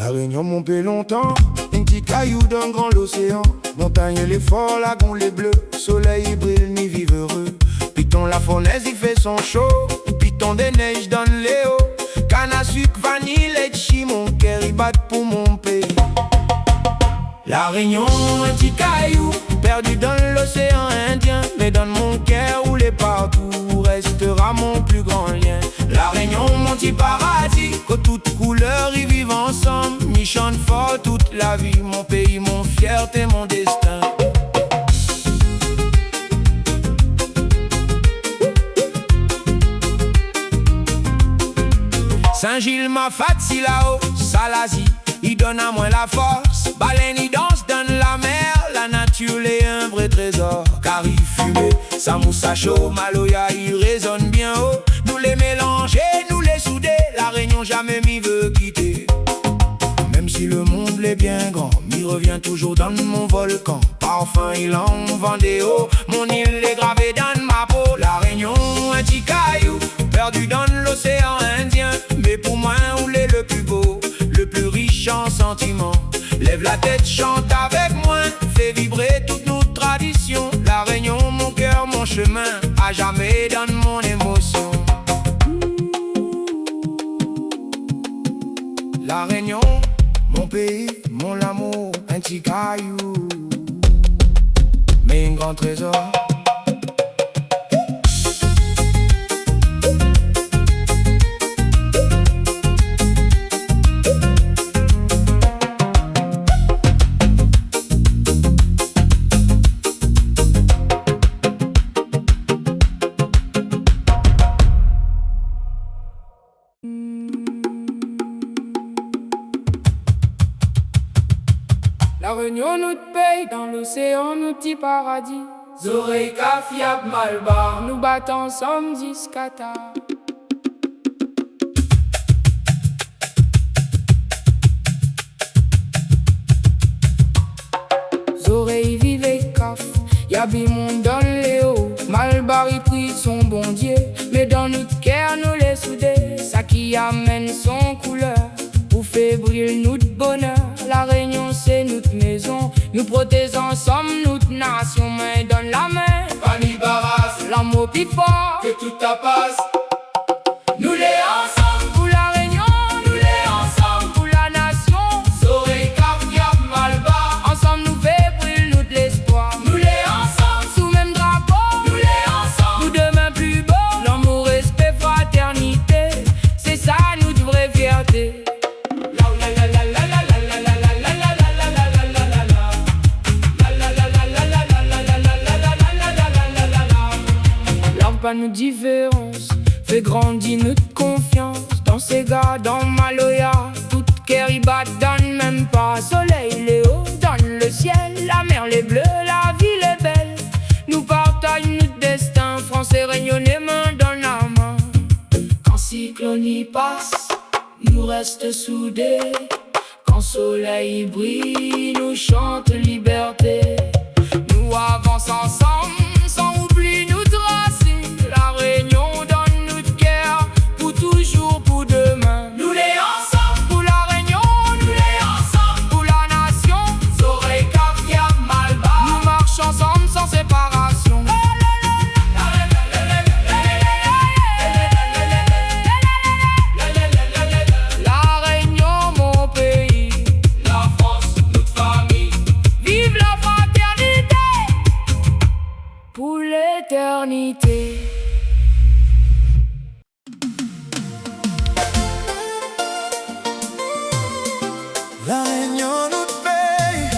La Réunion mon paix longtemps, un petit caillou d'un grand l'océan. Montagne les forts, lagon les bleus, soleil il brille, ni vive heureux. Piton la fournaise il fait son chaud, piton des neiges dans les hauts. Canne à sucre, vanille, litchi, mon cœur il bat pour mon pays. La Réunion, un petit caillou, perdu dans l'océan Indien. Mais dans mon cœur où les partout restera mon plus grand lien. La Réunion, mon petit paradis, que toutes couleurs y vivent ensemble. M'y chante fort toute la vie, mon pays, mon fierté, mon destin. Saint-Gilles, ma fatigué là-haut, Salazie, il donne à moi la force. Baleine, il danse dans la mer, la nature est un vrai trésor. Car il fumé, sa mousse à chaud, Maloya, il résonne bien haut. Nous les mélanger, nous les souder, la Réunion jamais m'y veut quitter. Même si le monde l'est bien grand, m'y revient toujours dans mon volcan. Parfum, il en Vendée haut, mon île est gravée dans ma peau. La Réunion, un petit caillou, perdu dans l'océan Indien. Mais pour moi, où l'est le plus beau, le plus riche en sentiments. Lève la tête, chante avec moi, fais vibrer toutes nos traditions. La Réunion, mon cœur, mon chemin, à jamais donne mon émotion. La Réunion, mon pays, mon amour, un petit caillou, mais un grand trésor. La Réunion, notre pays, dans l'océan, notre petit paradis. Zorey, Kafiab, Malbar, Nous battons ensemble jusqu'à tard. Zorey, vive Kaf, Yabi, monde dans les hauts. Malbar, il prie son bon Dieu, mais dans notre cœur, nous les soudés. Ça qui amène son couleur, pour fébrile notre bonheur. La Réunion c'est notre maison, nous protégeons ensemble notre nation. Main dans la main, Fanny Barras, l'amour plus fort, que tout passe. Nous les ensemble, pour la Réunion, nous les ensemble. pour la nation. Zorey, Kafiab, Malbar, Ensemble nous fébrile notre l'espoir. nous les ensemble, Sous même drapeau, nous les ensemble. nous demain plus beau. L'amour, respect, fraternité, c'est ça notre vraie fierté. Pas nos différences, fait grandir notre confiance. Dans ces gars, dans Maloya, toute cœur y bat, donne même pas. Soleil, les hauts, donne le ciel, la mer, les bleus, la ville est belle. Nous partageons notre destin, français rayonnés main dans la main. Quand cyclone y passe, nous restons soudés. Quand soleil brille, nous chante liberté. Nous avançons ensemble, sans oublier notre racine. La Réunion donne notre cœur, pour toujours, pour demain. Nous les ensemble, Pour la Réunion, nous les ensemble. pour la nation. Zorey, Kafiab, Malbar, Nous marchons ensemble sans séparation. La Réunion, mon pays, la France, notre famille. vive la fraternité pour l'éternité. La Réunion, notre pays,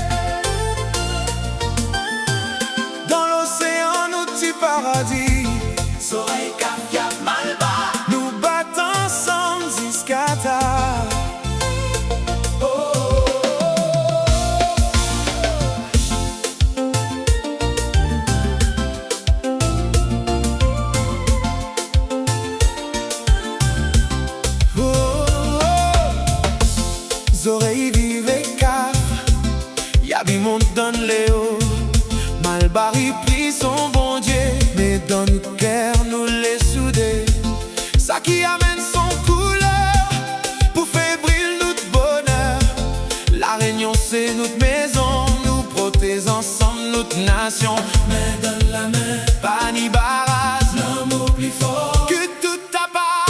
dans l'océan, notre petit paradis. Zorey, Kafiab, Malbar, Nous battons ensemble jusqu'à tard. Zorey, vive Kaf, Yabi, monte dans les hauts. Malbar, il prie son bon Dieu, mais dans notre cœur, nous les soudés. Ça qui amène son couleur, pour fébrile notre bonheur. nation. Main dans la main, pas ni barrage, l'amour plus fort que tout à part.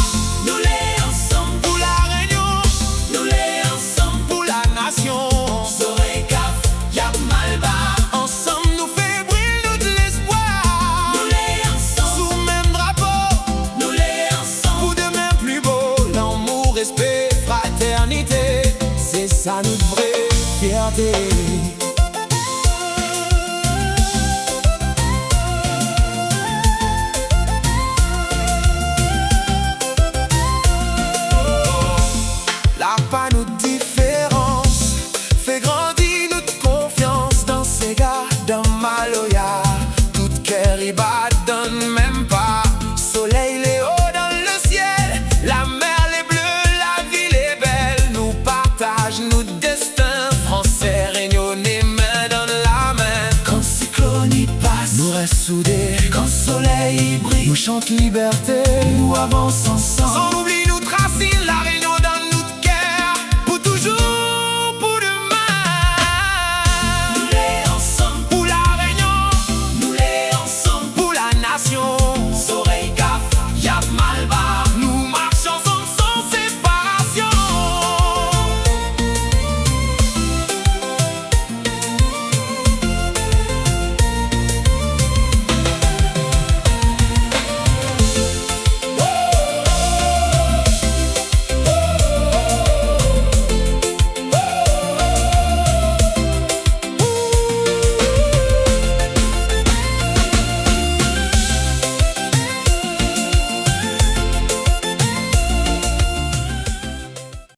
Nous les ensemble Pour la réunion, Nous les ensemble pour la nation. Soleil caf, y'a mal bas. Ensemble nous fait briller tout l'espoir. Nous les ensemble Sous même drapeau, Nous les ensemble pour demain plus beau. L'amour, respect, fraternité, c'est ça notre vraie fierté. La pas nos différences fait grandir notre confiance dans ces gars, dans Maloya. Tout cœur y bat, donne même pas. Soleil, les hauts dans le ciel, la mer, les bleus, la ville est belle. Nous partage nos destins, français réunionnés, main dans la main. Quand cyclone y passe Nous restons soudés, Quand soleil y brille nous chante liberté, Nous avançons ensemble sans oublier